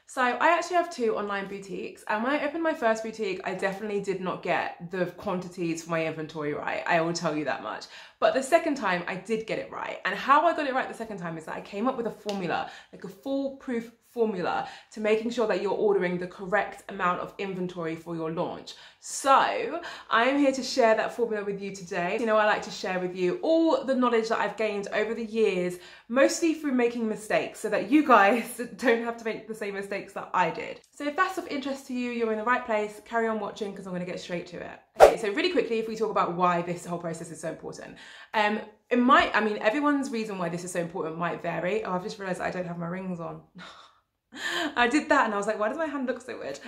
So I actually have 2 online boutiques, and when I opened my first boutique, I definitely did not get the quantities for my inventory right. I will tell you that much. But the second time I did get it right. And how I got it right the second time is that I came up with a formula, like a foolproof formula to making sure that you're ordering the correct amount of inventory for your launch. So I am here to share that formula with you today. You know, I like to share with you all the knowledge that I've gained over the years, mostly through making mistakes so that you guys don't have to make the same mistakes that I did. So if that's of interest to you, you're in the right place. Carry on watching because I'm going to get straight to it. Okay, so really quickly, if we talk about why this whole process is so important. Everyone's reason why this is so important might vary. Oh, I've just realized I don't have my rings on. I did that and I was like, why does my hand look so weird?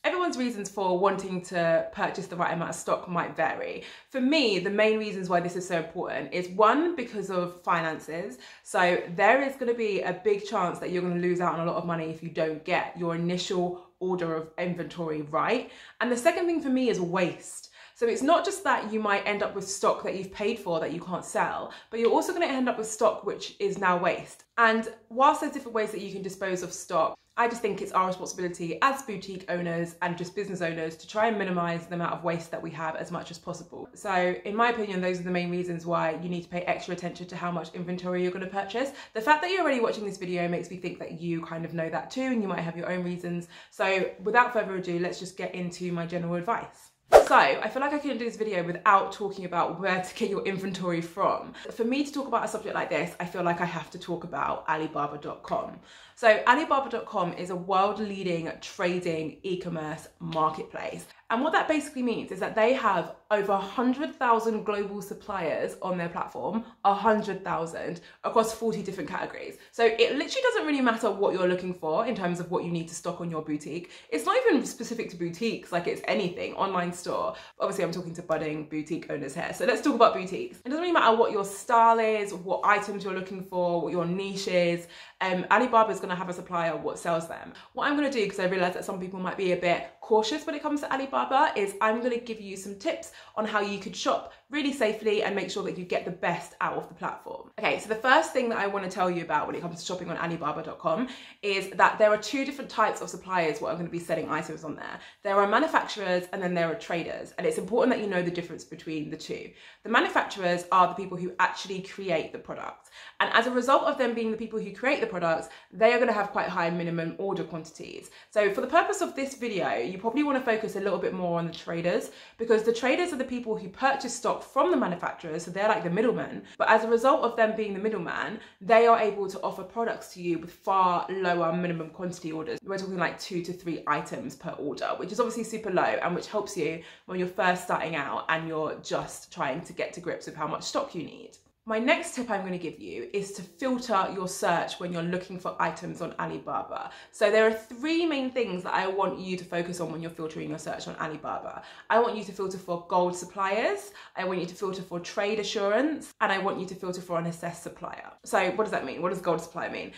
Everyone's reasons for wanting to purchase the right amount of stock might vary. For me, the main reasons why this is so important is 1, because of finances. So there is going to be a big chance that you're going to lose out on a lot of money if you don't get your initial order of inventory right. And the second thing for me is waste. So it's not just that you might end up with stock that you've paid for that you can't sell, but you're also going to end up with stock which is now waste. And whilst there's different ways that you can dispose of stock, I just think it's our responsibility as boutique owners and just business owners to try and minimize the amount of waste that we have as much as possible. So in my opinion, those are the main reasons why you need to pay extra attention to how much inventory you're going to purchase. The fact that you're already watching this video makes me think that you kind of know that too, and you might have your own reasons. So without further ado, let's just get into my general advice. So I feel like I couldn't do this video without talking about where to get your inventory from. For me to talk about a subject like this, I feel like I have to talk about Alibaba.com. So Alibaba.com is a world-leading trading e-commerce marketplace. And what that basically means is that they have over 100,000 global suppliers on their platform, 100,000 across 40 different categories. So it literally doesn't really matter what you're looking for in terms of what you need to stock on your boutique. It's not even specific to boutiques, like it's anything, online store. Obviously I'm talking to budding boutique owners here. So let's talk about boutiques. It doesn't really matter what your style is, what items you're looking for, what your niche is. Alibaba is going to have a supplier what sells them. What I'm going to do, because I realize that some people might be a bit cautious when it comes to Alibaba, is I'm going to give you some tips on how you could shop really safely and make sure that you get the best out of the platform. Okay, so the first thing that I want to tell you about when it comes to shopping on Alibaba.com is that there are 2 different types of suppliers what are going to be selling items on there. There are manufacturers and then there are traders, and it's important that you know the difference between the 2. The manufacturers are the people who actually create the product, and as a result of them being the people who create the products, they are going to have quite high minimum order quantities. So for the purpose of this video, you probably want to focus a little bit more on the traders, because the traders are the people who purchase stock from the manufacturers, so they're like the middlemen. But as a result of them being the middleman, they are able to offer products to you with far lower minimum quantity orders. We're talking like 2 to 3 items per order, which is obviously super low and which helps you when you're first starting out and you're just trying to get to grips with how much stock you need. My next tip I'm going to give you is to filter your search when you're looking for items on Alibaba. So there are 3 main things that I want you to focus on when you're filtering your search on Alibaba. I want you to filter for gold suppliers, I want you to filter for trade assurance, and I want you to filter for an assessed supplier. So what does that mean? What does gold supplier mean?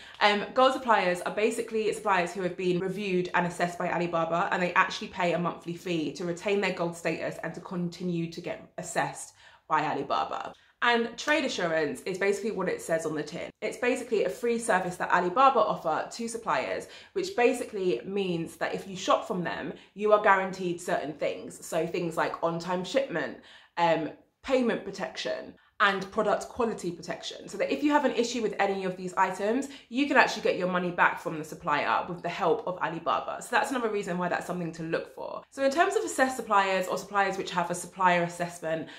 Gold suppliers are basically suppliers who have been reviewed and assessed by Alibaba, and they actually pay a monthly fee to retain their gold status and to continue to get assessed by Alibaba. And trade assurance is basically what it says on the tin. It's basically a free service that Alibaba offer to suppliers, which basically means that if you shop from them, you are guaranteed certain things. So things like on-time shipment, payment protection, and product quality protection, so that if you have an issue with any of these items, you can actually get your money back from the supplier with the help of Alibaba. So that's another reason why that's something to look for. So in terms of assessed suppliers, or suppliers which have a supplier assessment,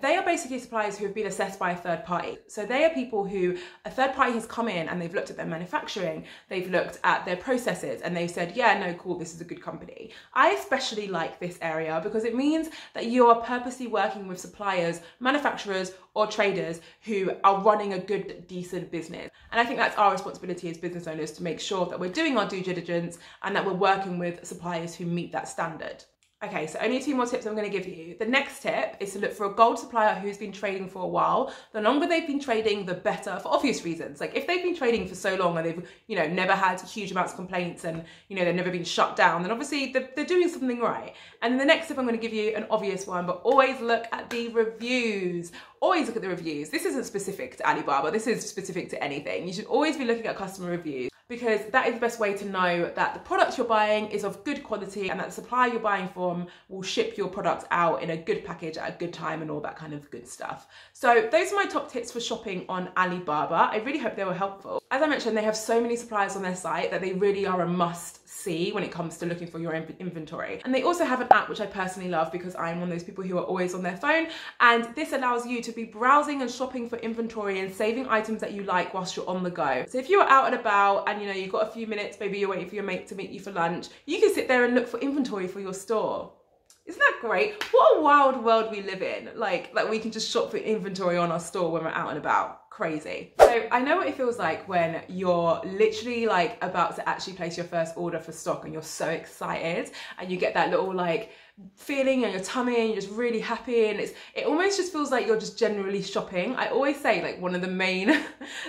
they are basically suppliers who have been assessed by a third party. So they are people who a third party has come in and they've looked at their manufacturing, they've looked at their processes, and they've said, yeah, no, cool, this is a good company. I especially like this area because it means that you are purposely working with suppliers, manufacturers, or traders who are running a good, decent business. And I think that's our responsibility as business owners to make sure that we're doing our due diligence and that we're working with suppliers who meet that standard. Okay, so only 2 more tips I'm going to give you. The next tip is to look for a gold supplier who's been trading for a while. The longer they've been trading, the better, for obvious reasons. Like if they've been trading for so long and they've, never had huge amounts of complaints and, they've never been shut down, then obviously they're doing something right. And then the next tip I'm going to give you, an obvious one, but always look at the reviews. Always look at the reviews. This isn't specific to Alibaba. This is specific to anything. You should always be looking at customer reviews. because that is the best way to know that the product you're buying is of good quality and that the supplier you're buying from will ship your product out in a good package at a good time and all that kind of good stuff. So those are my top tips for shopping on Alibaba. I really hope they were helpful. As I mentioned, they have so many suppliers on their site that they really are a must see when it comes to looking for your inventory. And they also have an app which I personally love because I'm one of those people who are always on their phone, and this allows you to be browsing and shopping for inventory and saving items that you like whilst you're on the go. So if you're out and about and you've got a few minutes, maybe you're waiting for your mate to meet you for lunch, you can sit there and look for inventory for your store. Isn't that great? What a wild world we live in. Like we can just shop for inventory on our store when we're out and about. Crazy. So I know what it feels like when you're literally like about to actually place your first order for stock and you're so excited and you get that little like feeling in your tummy and you're just really happy, and it almost just feels like you're just generally shopping. I always say like one of the main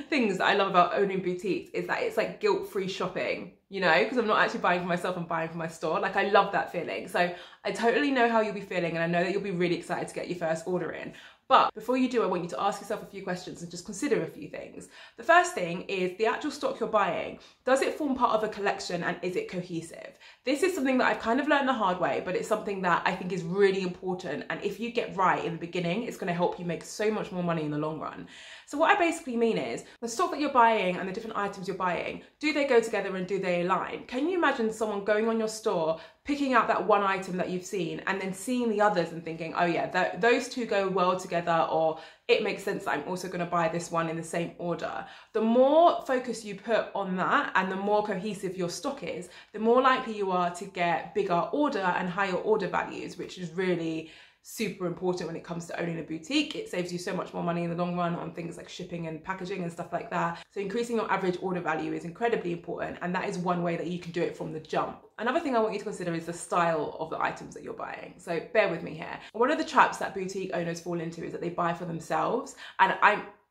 things that I love about owning boutiques is that it's like guilt-free shopping, because I'm not actually buying for myself, I'm buying for my store. Like I love that feeling. So I totally know how you'll be feeling, and I know that you'll be really excited to get your first order in. But before you do, I want you to ask yourself a few questions and just consider a few things. The first thing is the actual stock you're buying. Does it form part of a collection and is it cohesive? This is something that I've kind of learned the hard way, but it's something that I think is really important. And if you get right in the beginning, it's going to help you make so much more money in the long run. So what I basically mean is the stock that you're buying and the different items you're buying, do they go together and do they align? Can you imagine someone going on your store, picking out that one item that you've seen and then seeing the others and thinking, oh yeah, those two go well together, or it makes sense that I'm also going to buy this one in the same order. The more focus you put on that and the more cohesive your stock is, the more likely you are to get bigger order and higher order values, which is really super important when it comes to owning a boutique. It saves you so much more money in the long run on things like shipping and packaging and stuff like that. So increasing your average order value is incredibly important, and that is one way that you can do it from the jump. Another thing I want you to consider is the style of the items that you're buying. So bear with me here. One of the traps that boutique owners fall into is that they buy for themselves, and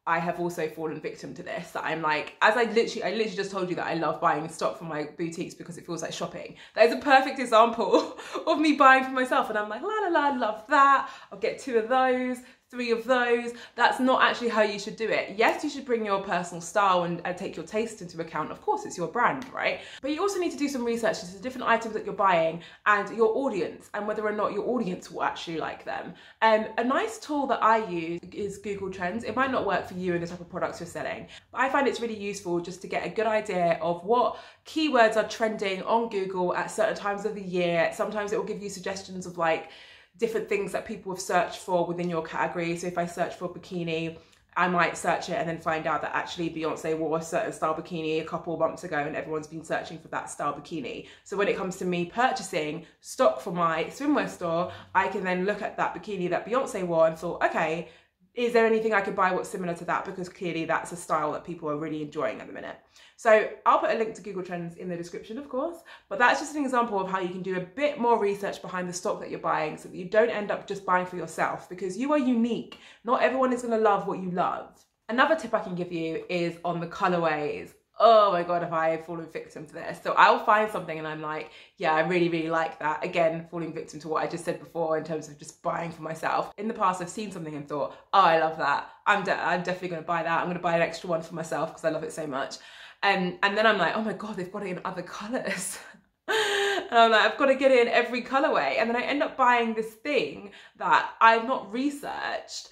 I have also fallen victim to this, that I'm like, I literally just told you that I love buying stock from my boutiques because it feels like shopping. That is a perfect example of me buying for myself, and I'm like, la la la, love that. I'll get 2 of those, 3 of those. That's not actually how you should do it. Yes, you should bring your personal style and take your taste into account. Of course, it's your brand, right? But you also need to do some research into the different items that you're buying and your audience, and whether or not your audience will actually like them. A nice tool that I use is Google Trends. It might not work for you and the type of products you're selling, but I find it's really useful just to get a good idea of what keywords are trending on Google at certain times of the year. Sometimes it will give you suggestions of like different things that people have searched for within your category. So if I search for bikini, I might search it and then find out that actually Beyonce wore a certain style bikini a couple of months ago and everyone's been searching for that style bikini. So when it comes to me purchasing stock for my swimwear store, I can then look at that bikini that Beyonce wore and thought, okay, is there anything I could buy what's similar to that? Because clearly that's a style that people are really enjoying at the minute. So I'll put a link to Google Trends in the description, of course, but that's just an example of how you can do a bit more research behind the stock that you're buying so that you don't end up just buying for yourself, because you are unique. Not everyone is gonna love what you love. Another tip I can give you is on the colorways. Oh my God, have I fallen victim to this? So I'll find something and I'm like, yeah, I really, really like that. Again, falling victim to what I just said before in terms of just buying for myself. In the past, I've seen something and thought, oh, I love that. I'm definitely gonna buy that. I'm gonna buy an extra one for myself because I love it so much. And then I'm like, oh my God, they've got it in other colors. And I'm like, I've got to get it in every colorway. And then I end up buying this thing that I've not researched.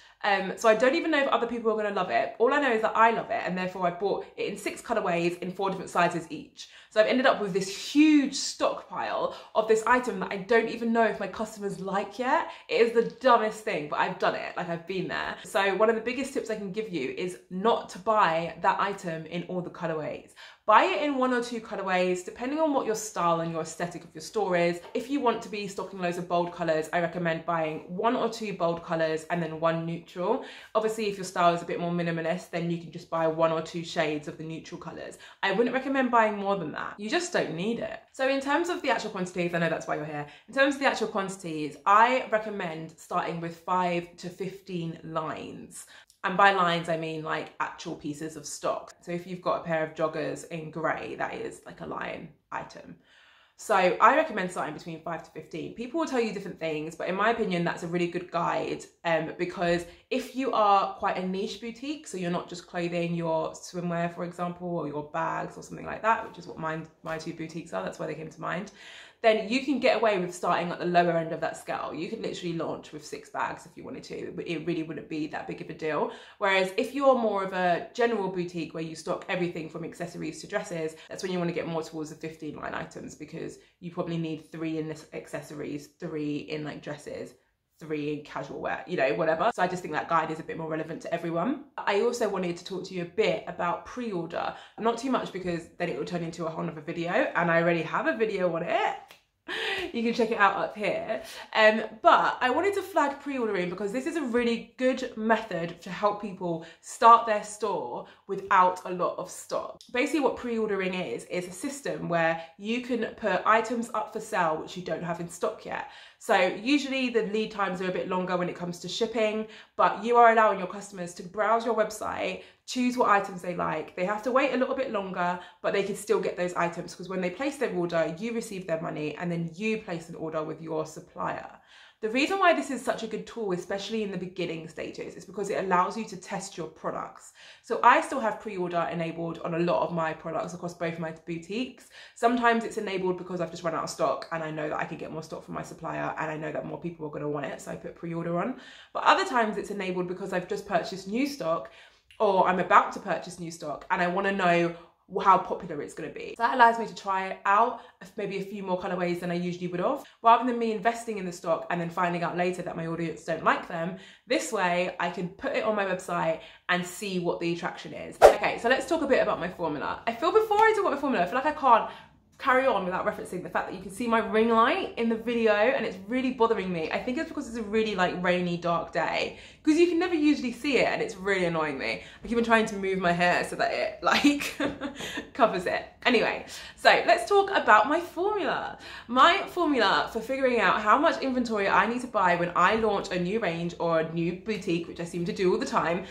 So I don't even know if other people are going to love it. All I know is that I love it, and therefore I bought it in 6 colorways in 4 different sizes each. So I've ended up with this huge stockpile of this item that I don't even know if my customers like yet. It is the dumbest thing, but I've done it. Like, I've been there. So one of the biggest tips I can give you is not to buy that item in all the colorways. Buy it in 1 or 2 colorways, depending on what your style and your aesthetic of your store is. If you want to be stocking loads of bold colors, I recommend buying 1 or 2 bold colors and then 1 neutral. Obviously, if your style is a bit more minimalist, then you can just buy 1 or 2 shades of the neutral colors. I wouldn't recommend buying more than that. You just don't need it. So in terms of the actual quantities, I know that's why you're here. In terms of the actual quantities, I recommend starting with 5 to 15 lines. And by lines, I mean like actual pieces of stock. So if you've got a pair of joggers in grey, that is like a line item. So I recommend starting between 5 to 15. People will tell you different things, but in my opinion, that's a really good guide, because if you are quite a niche boutique, so you're not just clothing, your swimwear, for example, or your bags or something like that, which is what my two boutiques are, that's why they came to mind, then you can get away with starting at the lower end of that scale. You could literally launch with 6 bags if you wanted to, but it really wouldn't be that big of a deal. Whereas if you're more of a general boutique where you stock everything from accessories to dresses, that's when you want to get more towards the 15 line items, because you probably need 3 in accessories, 3 in like dresses, 3 in casual wear, you know, whatever. So I just think that guide is a bit more relevant to everyone. I also wanted to talk to you a bit about pre-order. Not too much, because then it will turn into a whole other video, and I already have a video on it. You can check it out up here. But I wanted to flag pre-ordering because this is a really good method to help people start their store without a lot of stock. Basically what pre-ordering is a system where you can put items up for sale which you don't have in stock yet. So usually the lead times are a bit longer when it comes to shipping, but you are allowing your customers to browse your website, choose what items they like. They have to wait a little bit longer, but they can still get those items, because when they place their order, you receive their money and then you place an order with your supplier. The reason why this is such a good tool, especially in the beginning stages, is because it allows you to test your products. So I still have pre-order enabled on a lot of my products across both my boutiques. Sometimes it's enabled because I've just run out of stock and I know that I can get more stock from my supplier, and I know that more people are going to want it, so I put pre-order on. But other times it's enabled because I've just purchased new stock, or I'm about to purchase new stock and I want to know how popular it's going to be. So that allows me to try it out maybe a few more colorways than I usually would have, rather than me investing in the stock and then finding out later that my audience don't like them. This way I can put it on my website and see what the attraction is. Okay, so let's talk a bit about my formula. I feel before I talk about my formula, I feel like I can't carry on without referencing the fact that you can see my ring light in the video, and it's really bothering me. I think it's because it's a really like rainy, dark day, because you can never usually see it, and it's really annoying me. I keep on trying to move my hair so that it like covers it. Anyway, so let's talk about my formula. My formula for figuring out how much inventory I need to buy when I launch a new range or a new boutique, which I seem to do all the time,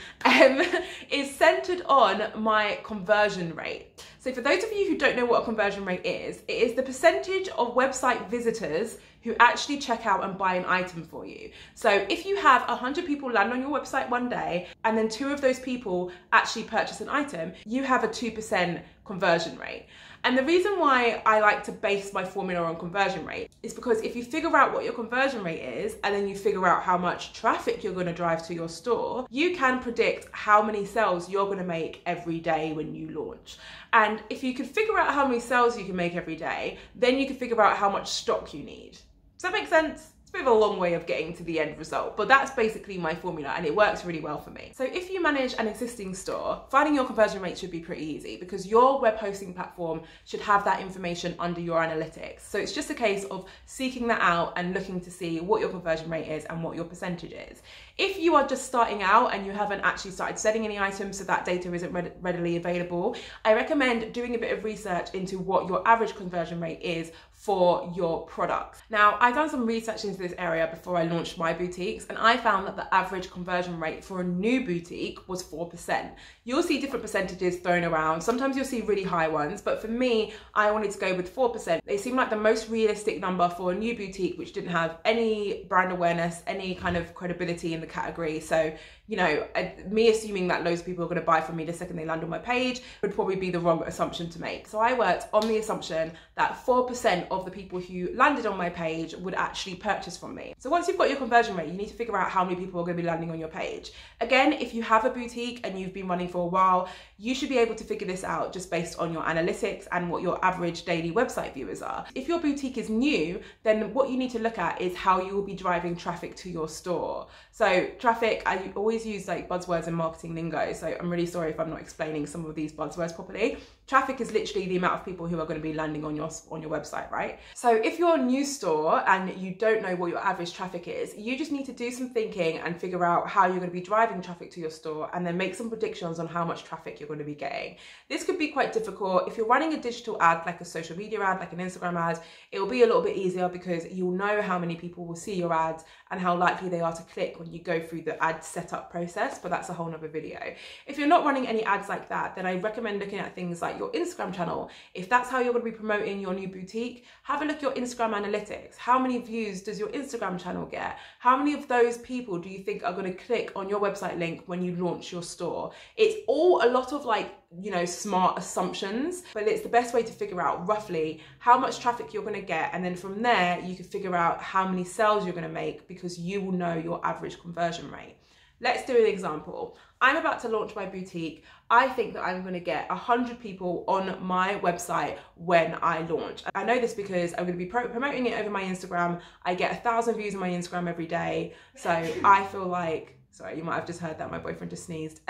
is centered on my conversion rate. So for those of you who don't know what a conversion rate is, it is the percentage of website visitors who actually check out and buy an item for you. So if you have 100 people land on your website one day and then 2 of those people actually purchase an item, you have a 2% conversion rate. And the reason why I like to base my formula on conversion rate is because if you figure out what your conversion rate is, and then you figure out how much traffic you're going to drive to your store, you can predict how many sales you're going to make every day when you launch. And if you can figure out how many sales you can make every day, then you can figure out how much stock you need. Does that make sense? Bit of a long way of getting to the end result, but that's basically my formula, and it works really well for me. So if you manage an existing store, finding your conversion rate should be pretty easy, because your web hosting platform should have that information under your analytics. So it's just a case of seeking that out and looking to see what your conversion rate is and what your percentage is. If you are just starting out and you haven't actually started selling any items, so that data isn't readily available, I recommend doing a bit of research into what your average conversion rate is for your products. Now, I've done some research into this area before I launched my boutiques, and I found that the average conversion rate for a new boutique was 4%. You'll see different percentages thrown around. Sometimes you'll see really high ones, but for me, I wanted to go with 4%. They seem like the most realistic number for a new boutique which didn't have any brand awareness, any kind of credibility in the category. So, you know, me assuming that loads of people are going to buy from me the second they land on my page would probably be the wrong assumption to make. So I worked on the assumption that 4% of the people who landed on my page would actually purchase from me. So once you've got your conversion rate, you need to figure out how many people are going to be landing on your page. Again, if you have a boutique and you've been running for a while, you should be able to figure this out just based on your analytics and what your average daily website viewers are. If your boutique is new, then what you need to look at is how you will be driving traffic to your store. So traffic, I always use like buzzwords and marketing lingo, so I'm really sorry if I'm not explaining some of these buzzwords properly. Traffic is literally the amount of people who are going to be landing on your website, right? So if you're a new store and you don't know what your average traffic is, you just need to do some thinking and figure out how you're going to be driving traffic to your store, and then make some predictions on how much traffic you're going to be getting. This could be quite difficult. If you're running a digital ad, like a social media ad, like an Instagram ad, it will be a little bit easier because you'll know how many people will see your ads and how likely they are to click when you go through the ad setup setup process, but that's a whole nother video. If you're not running any ads like that, then I recommend looking at things like your Instagram channel. If that's how you're going to be promoting your new boutique, have a look at your Instagram analytics. How many views does your Instagram channel get? How many of those people do you think are going to click on your website link when you launch your store? It's all a lot of like, you know, smart assumptions, but it's the best way to figure out roughly how much traffic you're going to get, and then from there you can figure out how many sales you're going to make, because you will know your average conversion rate. Let's do an example. I'm about to launch my boutique. I think that I'm going to get 100 people on my website when I launch. I know this because I'm going to be promoting it over my Instagram. I get 1,000 views on my Instagram every day, so I feel like, sorry, you might have just heard that, my boyfriend just sneezed.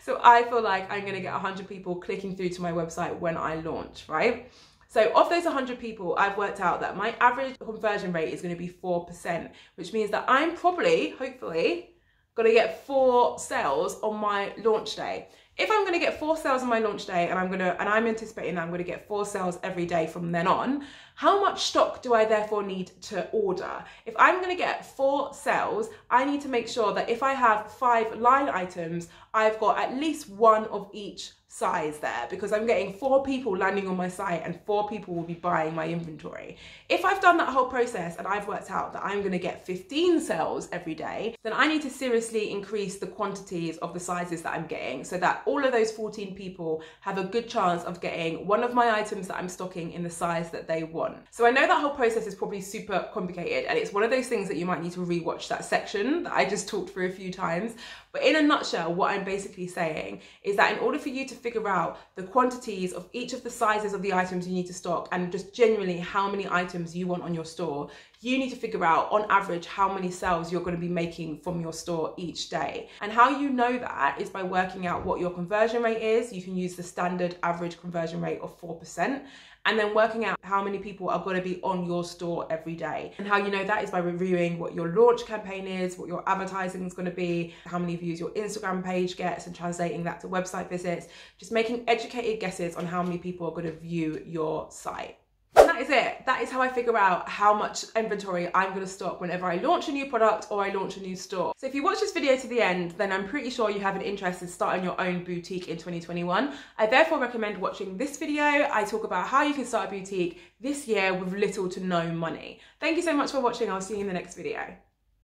So I feel like I'm going to get 100 people clicking through to my website when I launch, right? So of those 100 people, I've worked out that my average conversion rate is going to be 4%, which means that I'm probably, hopefully, going to get 4 sales on my launch day. If I'm going to get 4 sales on my launch day, and I'm anticipating that I'm going to get 4 sales every day from then on, how much stock do I therefore need to order? If I'm going to get 4 sales, I need to make sure that if I have 5 line items, I've got at least 1 of each size there, because I'm getting 4 people landing on my site and 4 people will be buying my inventory. If I've done that whole process and I've worked out that I'm going to get 15 sales every day, then I need to seriously increase the quantities of the sizes that I'm getting, so that all of those 14 people have a good chance of getting one of my items that I'm stocking in the size that they want. So I know that whole process is probably super complicated, and it's one of those things that you might need to rewatch that section that I just talked through a few times. But in a nutshell, what I'm basically saying is that in order for you to figure out the quantities of each of the sizes of the items you need to stock, and just generally how many items you want on your store, you need to figure out on average how many sales you're going to be making from your store each day. And how you know that is by working out what your conversion rate is. You can use the standard average conversion rate of 4%. And then working out how many people are going to be on your store every day. And how you know that is by reviewing what your launch campaign is, what your advertising is going to be, how many views your Instagram page gets, and translating that to website visits. Just making educated guesses on how many people are going to view your site. And that is it. That is how I figure out how much inventory I'm going to stock whenever I launch a new product or I launch a new store. So if you watch this video to the end, then I'm pretty sure you have an interest in starting your own boutique in 2021. I therefore recommend watching this video. I talk about how you can start a boutique this year with little to no money. Thank you so much for watching. I'll see you in the next video.